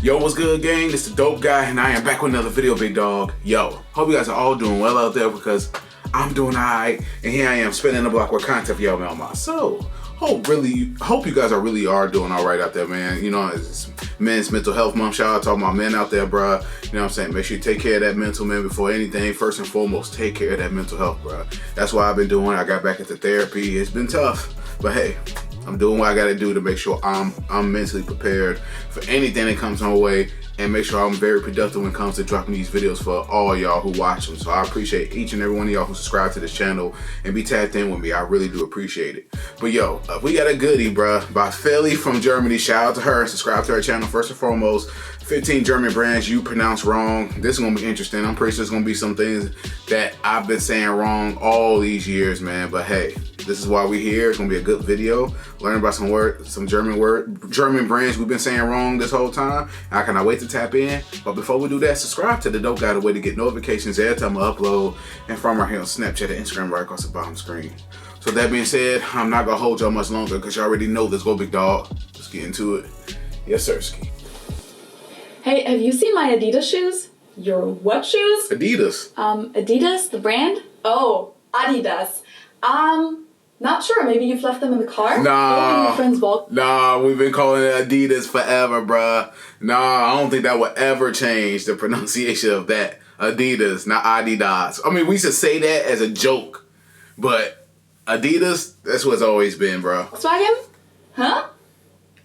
Yo, what's good, gang? It's the Dope Guy, and I am back with another video, big dog. Yo, hope you guys are all doing well out there because I'm doing alright, and here I am spinning the block with content for y'all, man. So, hope you guys really are doing alright out there, man. You know, it's Men's Mental Health Month. Shout out to all my men out there, bruh. You know what I'm saying? Make sure you take care of that mental, man, before anything. First and foremost, take care of that mental health, bruh. That's what I've been doing. I got back into therapy. It's been tough, but hey, I'm doing what I gotta do to make sure I'm mentally prepared for anything that comes my way, and make sure I'm very productive when it comes to dropping these videos for all y'all who watch them. So I appreciate each and every one of y'all who subscribe to this channel and be tapped in with me. I really do appreciate it. But yo, we got a goodie, bruh, by Philly from Germany. Shout out to her. Subscribe to her channel first and foremost. 15 German brands you pronounce wrong. This is gonna be interesting. I'm pretty sure there's gonna be some things that I've been saying wrong all these years, man. But hey, this is why we're here. It's gonna be a good video. Learn about some German brands we've been saying wrong this whole time. I cannot wait to tap in. But before we do that, subscribe to the Dope Guy, the way to get notifications every time I upload, and from right here on Snapchat and Instagram right across the bottom screen. So that being said, I'm not gonna hold y'all much longer because you already know this. Go big dog. Let's get into it. Yes, sir. Hey, have you seen my Adidas shoes? Your what shoes? Adidas. Adidas, the brand? Oh, Adidas. Not sure. Maybe you've left them in the car? Nah. Your friend's Volkswagen. Nah, we've been calling it Adidas forever, bruh. Nah, I don't think that would ever change the pronunciation of that. Adidas, not Adidas. I mean, we should say that as a joke, but Adidas, that's what it's always been, bruh. Volkswagen? Huh?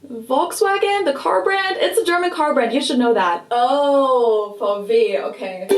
Volkswagen, the car brand? It's a German car brand. You should know that. Oh, VW. Okay.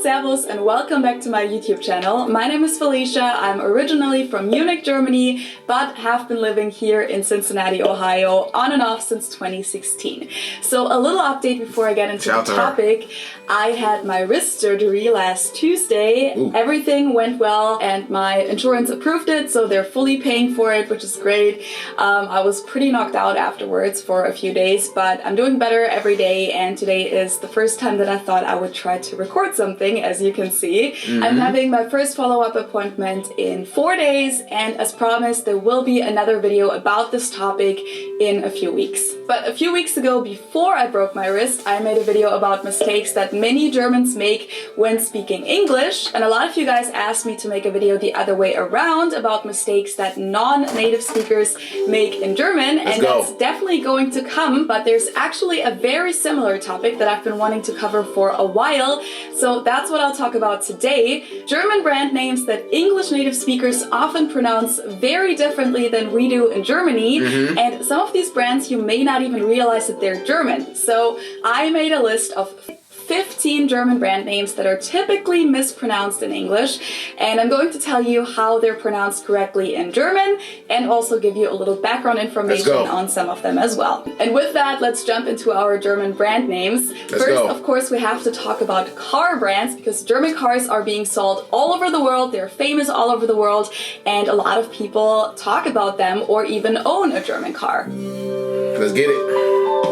Servus and welcome back to my YouTube channel. My name is Felicia. I'm originally from Munich, Germany, but have been living here in Cincinnati, Ohio on and off since 2016. So a little update before I get into the topic. I had my wrist surgery last Tuesday. Ooh. Everything went well and my insurance approved it, so they're fully paying for it, which is great. I was pretty knocked out afterwards for a few days, but I'm doing better every day, and today is the first time that I thought I would try to record something. As you can see, I'm having my first follow-up appointment in 4 days, and as promised, there will be another video about this topic in a few weeks. But a few weeks ago, before I broke my wrist, I made a video about mistakes that many Germans make when speaking English, and a lot of you guys asked me to make a video the other way around about mistakes that non-native speakers make in German, and that's definitely going to come, but there's actually a very similar topic that I've been wanting to cover for a while, so that's what I'll talk about today. German brand names that English native speakers often pronounce very differently than we do in Germany, and some of these brands you may not even realize that they're German. So I made a list of 15 German brand names that are typically mispronounced in English, and I'm going to tell you how they're pronounced correctly in German and also give you a little background information on some of them as well. And with that, let's jump into our German brand names. First, of course, we have to talk about car brands because German cars are being sold all over the world. They're famous all over the world, and a lot of people talk about them or even own a German car. Let's get it.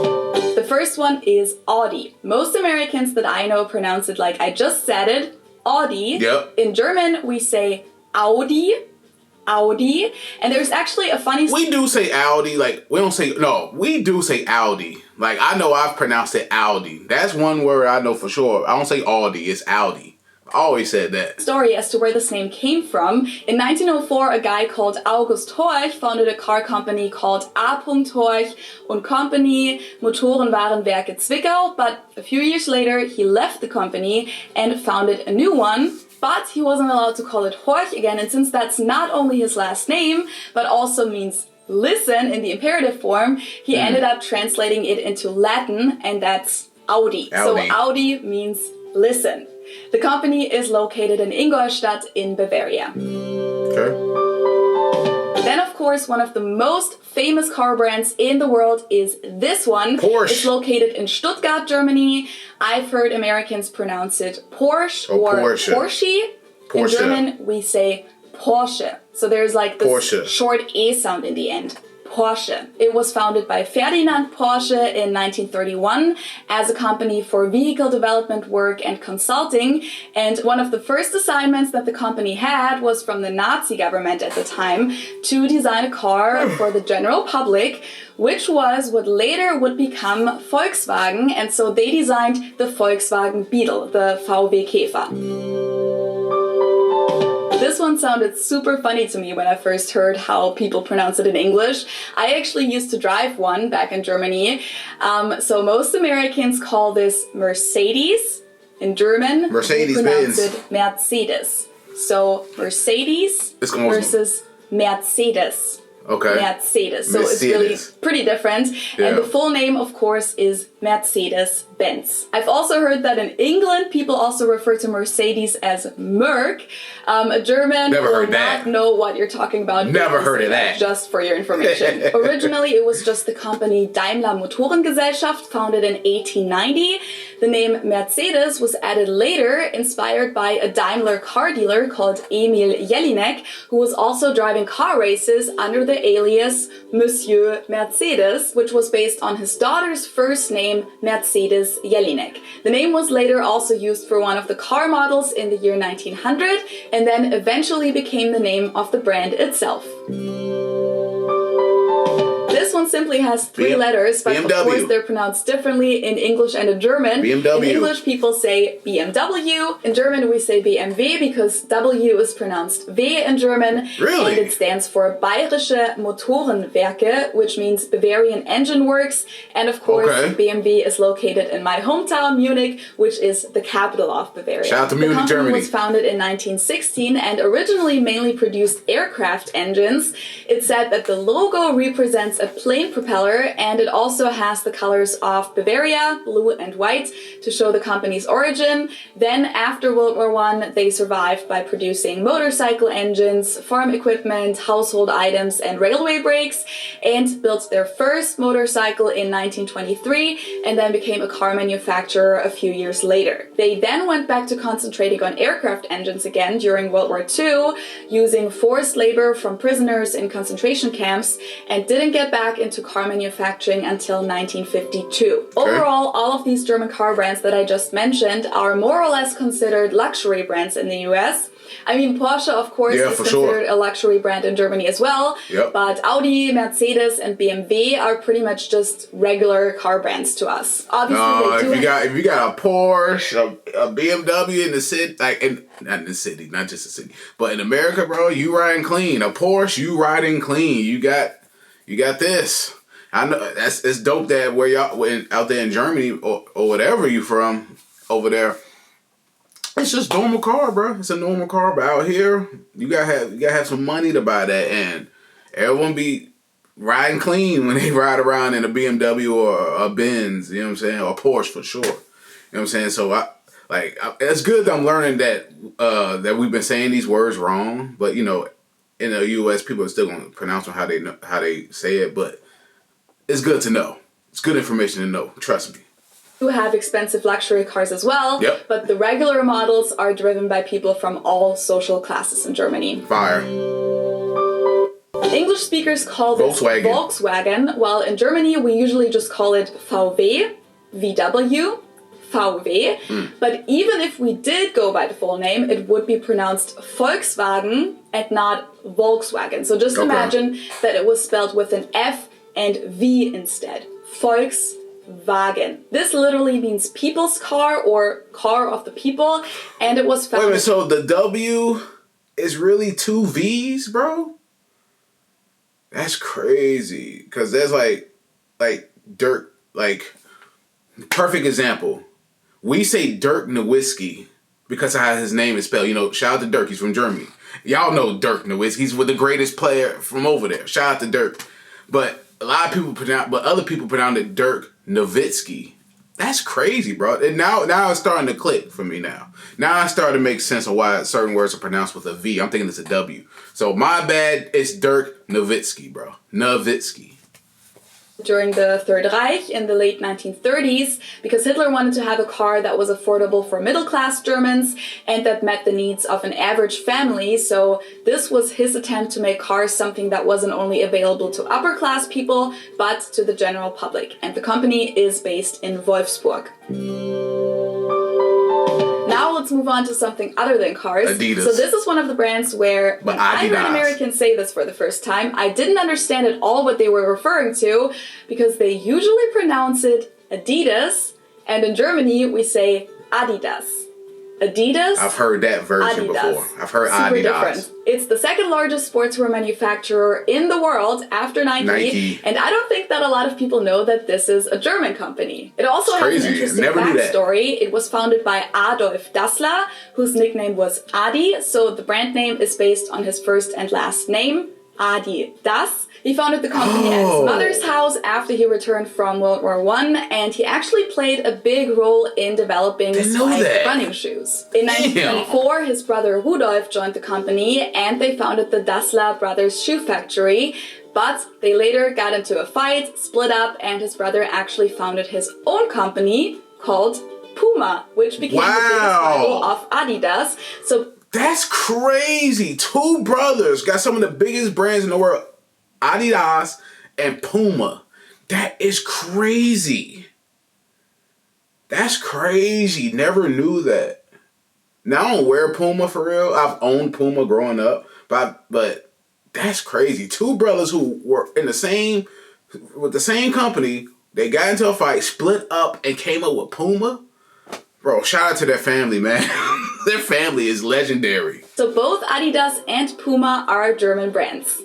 The first one is Audi. Most Americans that I know pronounce it like I just said it, Audi. Yep. In German, we say Audi. Audi. And there's actually a funny... We do say Audi, like, we don't say... No, we do say Audi. Like, I know I've pronounced it Audi. That's one word I know for sure. I don't say Audi, it's Audi. I always said that. Story as to where this name came from. In 1904, a guy called August Horch founded a car company called A. Horch und Company, Motorenwarenwerke Zwickau, but a few years later he left the company and founded a new one. But he wasn't allowed to call it Horch again, and since that's not only his last name, but also means listen in the imperative form, he ended up translating it into Latin, and that's Audi. So Audi means listen. The company is located in Ingolstadt in Bavaria. Okay. Then, of course, one of the most famous car brands in the world is this one. Porsche. It's located in Stuttgart, Germany. I've heard Americans pronounce it Porsche or Porsche. In German, we say Porsche. So there's like this short E sound in the end. Porsche. It was founded by Ferdinand Porsche in 1931 as a company for vehicle development work and consulting. And one of the first assignments that the company had was from the Nazi government at the time to design a car for the general public, which was what later would become Volkswagen. And so they designed the Volkswagen Beetle, the VW Käfer. This one sounded super funny to me when I first heard how people pronounce it in English. I actually used to drive one back in Germany. So most Americans call this Mercedes. In German, Mercedes we pronounce Benz. it Mercedes. So Mercedes versus Mercedes. Okay. Mercedes. So it's really pretty different. Yeah. And the full name, of course, is Mercedes-Benz. I've also heard that in England, people also refer to Mercedes as Merc. A German will not know what you're talking about. Never heard of that. Just for your information. Originally, it was just the company Daimler Motorengesellschaft, founded in 1890. The name Mercedes was added later, inspired by a Daimler car dealer called Emil Jelinek, who was also driving car races under the alias Monsieur Mercedes, which was based on his daughter's first name, Mercedes Jelinek. The name was later also used for one of the car models in the year 1900, and then eventually became the name of the brand itself. This one simply has three letters, but of course they're pronounced differently in English and in German. BMW. In English, people say BMW. In German, we say BMW because W is pronounced W in German. Really? And it stands for Bayerische Motorenwerke, which means Bavarian Engine Works. And of course, BMW is located in my hometown, Munich, which is the capital of Bavaria. Shout out to Munich, Germany. The company was founded in 1916 and originally mainly produced aircraft engines. It's said that the logo represents a plane propeller, and it also has the colors of Bavaria, blue and white, to show the company's origin. Then after World War I, they survived by producing motorcycle engines, farm equipment, household items, and railway brakes, and built their first motorcycle in 1923, and then became a car manufacturer a few years later. They then went back to concentrating on aircraft engines again during World War II, using forced labor from prisoners in concentration camps, and didn't get back into car manufacturing until 1952. Okay. Overall, all of these German car brands that I just mentioned are more or less considered luxury brands in the US. I mean, Porsche, of course, is considered a luxury brand in Germany as well. Yep. But Audi, Mercedes, and BMW are pretty much just regular car brands to us. Obviously, if you got a Porsche, a BMW in the city, not in the city, not just the city, but in America, bro, you riding clean. A Porsche, you riding clean. You got this. I know it's dope that where y'all out there in Germany or whatever you from over there. It's just normal car, bro. It's a normal car, but out here you gotta have some money to buy that, and everyone be riding clean when they ride around in a BMW or a Benz. You know what I'm saying? Or a Porsche for sure. You know what I'm saying? So it's good that I'm learning that we've been saying these words wrong, but you know, in the U.S., people are still gonna pronounce them how they say it, but it's good to know. It's good information to know. Trust me. You have expensive luxury cars as well, Yep. But the regular models are driven by people from all social classes in Germany. Fire. English speakers call this Volkswagen, while in Germany we usually just call it VW, VW, VW. But even if we did go by the full name, it would be pronounced Volkswagen and not Volkswagen. So just imagine that it was spelled with an F and V instead. Volkswagen. This literally means people's car or car of the people, and it was founded... Wait a minute, so the W is really two V's, bro? That's crazy. Because there's like Dirk, perfect example. We say Dirk Nowitzki because of how his name is spelled. You know, shout out to Dirk. He's from Germany. Y'all know Dirk Nowitzki. He's the greatest player from over there. Shout out to Dirk. But other people pronounce it Dirk Nowitzki. That's crazy, bro. And now it's starting to click for me now. Now I started to make sense of why certain words are pronounced with a V. I'm thinking it's a W. So my bad, it's Dirk Nowitzki, bro. Nowitzki. during the Third Reich in the late 1930s, because Hitler wanted to have a car that was affordable for middle-class Germans and that met the needs of an average family. So this was his attempt to make cars something that wasn't only available to upper-class people, but to the general public. And the company is based in Wolfsburg. Now let's move on to something other than cars. Adidas. So this is one of the brands where, when I heard Americans say this for the first time, I didn't understand at all what they were referring to, because they usually pronounce it Adidas, and in Germany we say Adidas. Adidas. I've heard that version before. I've heard Super Adidas. Different. It's the second largest sportswear manufacturer in the world after Nike. And I don't think that a lot of people know that this is a German company. It also has an interesting backstory. It was founded by Adolf Dassler, whose nickname was Adi. So the brand name is based on his first and last name, Adi Das. He founded the company at his mother's house after he returned from World War I, and he actually played a big role in developing Spike running shoes. In 1924, his brother Rudolf joined the company, and they founded the Dassler Brothers Shoe Factory. But they later got into a fight, split up, and his brother actually founded his own company called Puma, which became the biggest rival of Adidas. So that's crazy. Two brothers got some of the biggest brands in the world. Adidas and Puma. That is crazy. That's crazy. Never knew that. Now I don't wear Puma for real. I've owned Puma growing up, but that's crazy. Two brothers who were in the same company, they got into a fight, split up, and came up with Puma. Bro, shout out to their family, man. Their family is legendary. So both Adidas and Puma are German brands.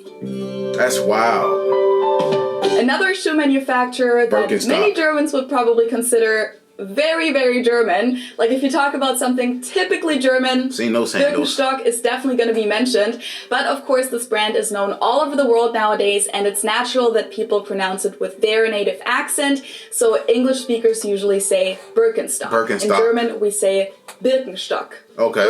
That's wild. Another shoe manufacturer that many Germans would probably consider very, very German. Like if you talk about something typically German, Birkenstock is definitely going to be mentioned. But of course, this brand is known all over the world nowadays, and it's natural that people pronounce it with their native accent. So English speakers usually say Birkenstock. In German, we say Birkenstock. Okay.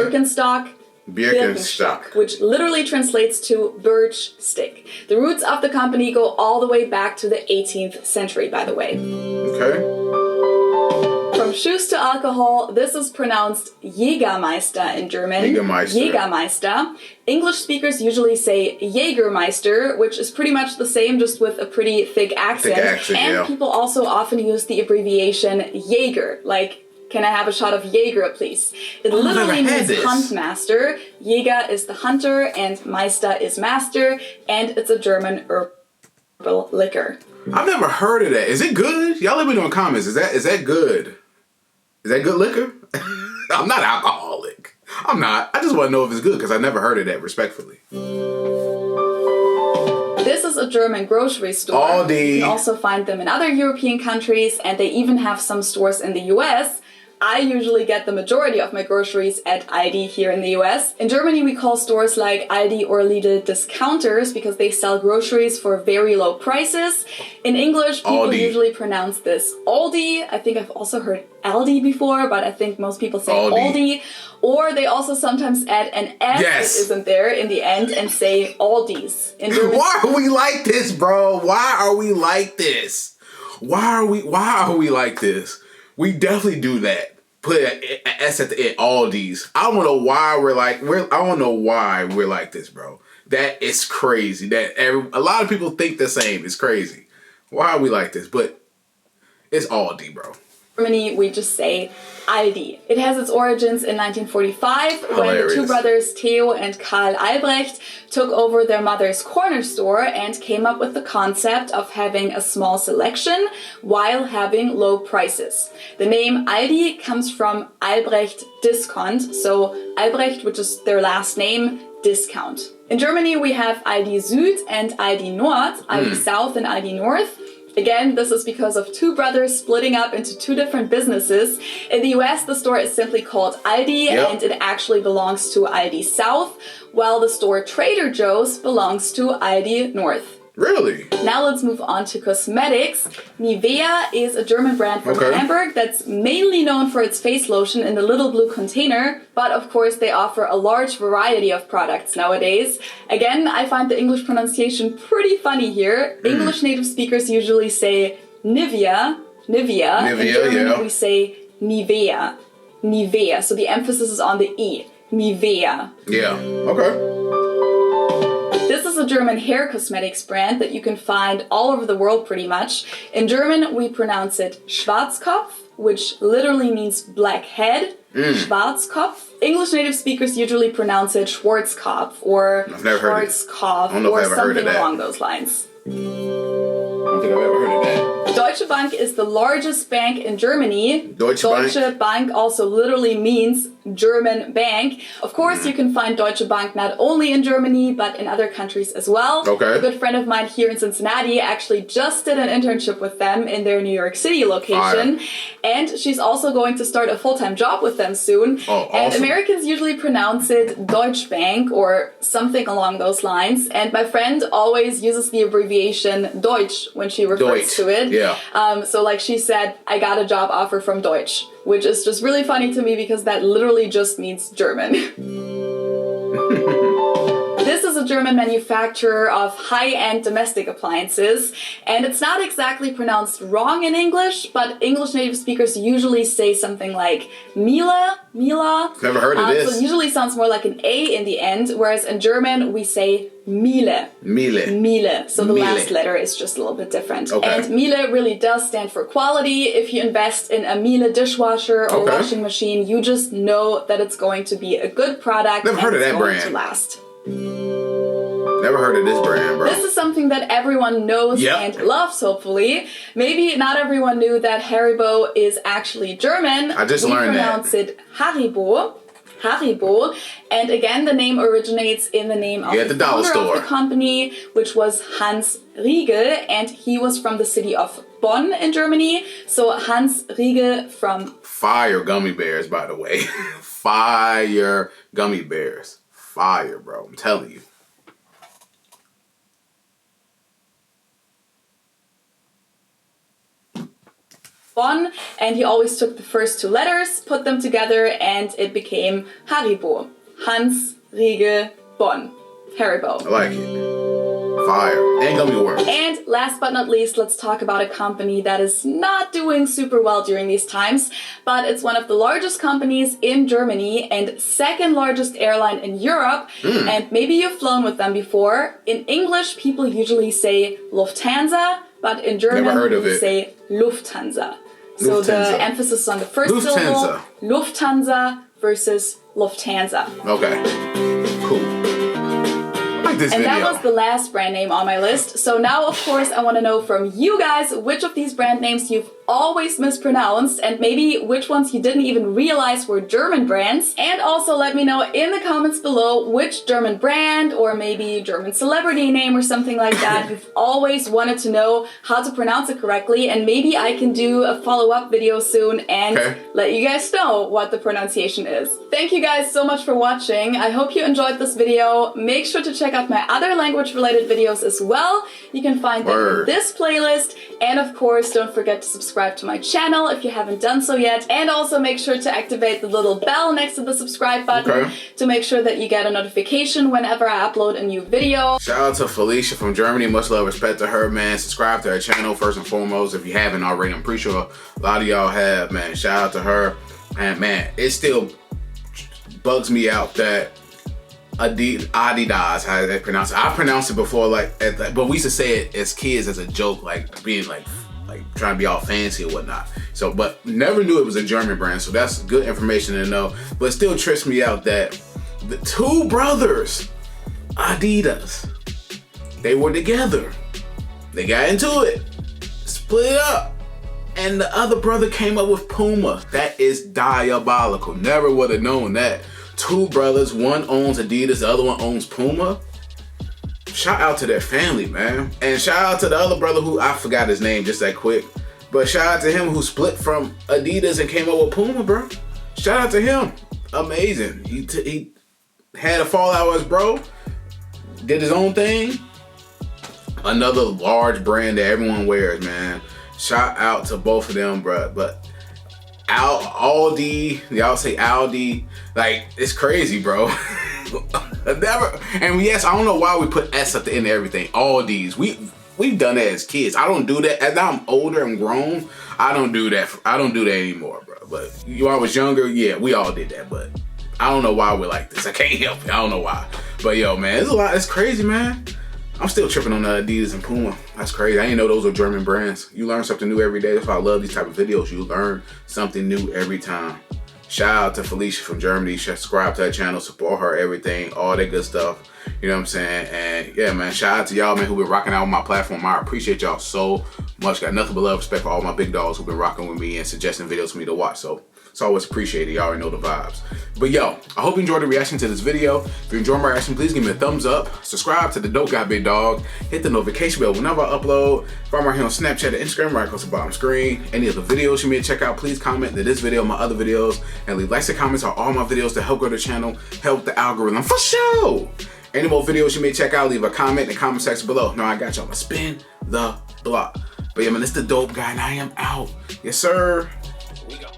Birkenstock, which literally translates to birch stick. The roots of the company go all the way back to the 18th century, by the way. Okay. From shoes to alcohol, this is pronounced Jägermeister in German. Jägermeister. English speakers usually say Jägermeister, which is pretty much the same, just with a pretty thick accent. And people also often use the abbreviation Jäger, like, can I have a shot of Jaeger, please? It literally means huntmaster. Jäger is the hunter, and Meister is master, and it's a German herbal liquor. I've never heard of that. Is it good? Y'all let me know in comments. Is that good? Is that good liquor? I'm not alcoholic. I'm not. I just want to know if it's good because I never heard of that, respectfully. This is a German grocery store. Aldi. You can also find them in other European countries, and they even have some stores in the US. I usually get the majority of my groceries at Aldi here in the US. In Germany, we call stores like Aldi or Lidl discounters because they sell groceries for very low prices. In English, people usually pronounce this Aldi. I think I've also heard Aldi before, but I think most people say Aldi. Or they also sometimes add an S that isn't there in the end and say Aldis. In German, why are we like this, bro? Why are we like this? Why are we like this? We definitely do that. Put an S at the end, Aldis. I don't know why I don't know why we're like this, bro. That is crazy. A lot of people think the same. It's crazy. Why are we like this? But it's Aldi, bro. In Germany, we just say Aldi. It has its origins in 1945 when the two brothers Theo and Karl Albrecht took over their mother's corner store and came up with the concept of having a small selection while having low prices. The name Aldi comes from Albrecht Discount, so Albrecht, which is their last name, discount. In Germany, we have Aldi Süd and Aldi Nord, Aldi South and Aldi North. Again, this is because of two brothers splitting up into two different businesses. In the US, the store is simply called Aldi, and it actually belongs to Aldi South, while the store Trader Joe's belongs to Aldi North. Really? Now let's move on to cosmetics. Nivea is a German brand from Hamburg that's mainly known for its face lotion in the little blue container, but of course they offer a large variety of products nowadays. Again, I find the English pronunciation pretty funny here. English native speakers usually say Nivea. In German we say Nivea. Nivea. So the emphasis is on the E. Nivea. Yeah. Okay. This is a German hair cosmetics brand that you can find all over the world pretty much. In German we pronounce it Schwarzkopf, which literally means black head. Schwarzkopf. English native speakers usually pronounce it Schwarzkopf or Schwarzkopf or something along those lines. I don't think I've ever heard of that. Deutsche Bank is the largest bank in Germany. Deutsche Bank also literally means German bank. Of course, you can find Deutsche Bank not only in Germany, but in other countries as well. Okay. A good friend of mine here in Cincinnati actually just did an internship with them in their New York City location. And she's also going to start a full-time job with them soon. Oh, awesome. And Americans usually pronounce it Deutsche Bank or something along those lines. And my friend always uses the abbreviation Deutsch when she refers to it. Yeah. So like she said, I got a job offer from Deutsch, which is just really funny to me because that literally just means German. This is a German manufacturer of high-end domestic appliances, and it's not exactly pronounced wrong in English, but English native speakers usually say something like Miele. Never heard of this. So it usually sounds more like an A in the end, whereas in German we say Miele. So the last letter is just a little bit different. And Miele really does stand for quality. If you invest in a Miele dishwasher or washing machine, you just know that it's going to be a good product. Never heard of that brand. To last. Never heard of this brand, bro. This is something that everyone knows and loves, hopefully. Maybe not everyone knew that Haribo is actually German. I just learned that. We pronounce it Haribo. Haribo. And again, the name originates in the name of the dollar founder store of the company, which was Hans Riegel, and he was from the city of Bonn in Germany. So Hans Riegel from... Fire gummy bears, by the way. Fire gummy bears. Fire, bro. I'm telling you. Bonn, and he always took the first two letters, put them together, and it became Haribo. Hans Riegel Bonn. Haribo. I like it. Fire. And gummy worms. And last but not least, let's talk about a company that is not doing super well during these times, but it's one of the largest companies in Germany and second largest airline in Europe. And maybe you've flown with them before. In English, people usually say Lufthansa, but in German, we say Lufthansa. So the emphasis is on the first syllable. Lufthansa versus Lufthansa. Okay. Cool. And that was the last brand name on my list. So now, of course, I want to know from you guys which of these brand names you've always mispronounced and maybe which ones you didn't even realize were German brands. And also let me know in the comments below which German brand or maybe German celebrity name or something like that you've always wanted to know how to pronounce it correctly. And maybe I can do a follow-up video soon and let you guys know what the pronunciation is. Thank you guys so much for watching. I hope you enjoyed this video. Make sure to check out my other language-related videos as well. You can find them in this playlist. And of course, don't forget to subscribe to my channel if you haven't done so yet. And also make sure to activate the little bell next to the subscribe button to make sure that you get a notification whenever I upload a new video. Shout out to Felicia from Germany. Much love, respect to her, man. Subscribe to her channel first and foremost if you haven't already. I'm pretty sure a lot of y'all have, man. Shout out to her. And man, it still bugs me out that Adidas, how they pronounce it. I pronounced it before, but we used to say it as kids as a joke, like being like trying to be all fancy or whatnot. So, but never knew it was a German brand. So that's good information to know. But it still trips me out that the two brothers, Adidas, they were together. They got into it, split up, and the other brother came up with Puma. That is diabolical. Never would have known that. Two brothers, one owns Adidas, the other one owns Puma. Shout out to their family, man. And shout out to the other brother who, I forgot his name just that quick. But shout out to him who split from Adidas and came up with Puma, bro. Shout out to him. Amazing. He had a fallout with his bro. Did his own thing. Another large brand that everyone wears, man. Shout out to both of them, bruh. But Aldi, y'all say Aldi, like, it's crazy, bro. Never. And yes, I don't know why we put S at the end of everything. Aldi's, we've done that as kids. I don't do that. As now I'm older and grown, I don't do that. I don't do that anymore, bro. But when I was younger, yeah, we all did that. But I don't know why we're like this. I can't help it. I don't know why. But yo, man, it's a lot. It's crazy, man. I'm still tripping on Adidas and Puma. That's crazy. I didn't know those were German brands. You learn something new every day. That's why I love these type of videos. You learn something new every time. Shout out to Felicia from Germany. Subscribe to her channel, support her, everything, all that good stuff. You know what I'm saying? And yeah, man, shout out to y'all, man, who been rocking out on my platform. I appreciate y'all so much. Got nothing but love, respect for all my big dogs who've been rocking with me and suggesting videos for me to watch. So it's always appreciated. Y'all already know the vibes. But yo, I hope you enjoyed the reaction to this video. If you enjoyed my reaction, please give me a thumbs up. Subscribe to the Dope Guy Big Dog. Hit the notification bell whenever I upload. If I'm right here on Snapchat and Instagram, right across the bottom screen. Any other videos you may check out, please comment to this video, my other videos, and leave likes and comments on all my videos to help grow the channel, help the algorithm for sure. Any more videos you may check out, leave a comment in the comment section below. No, I got y'all. I'm gonna spin the block. But yeah, man, it's the Dope Guy, and I am out. Yes, sir. Here we go.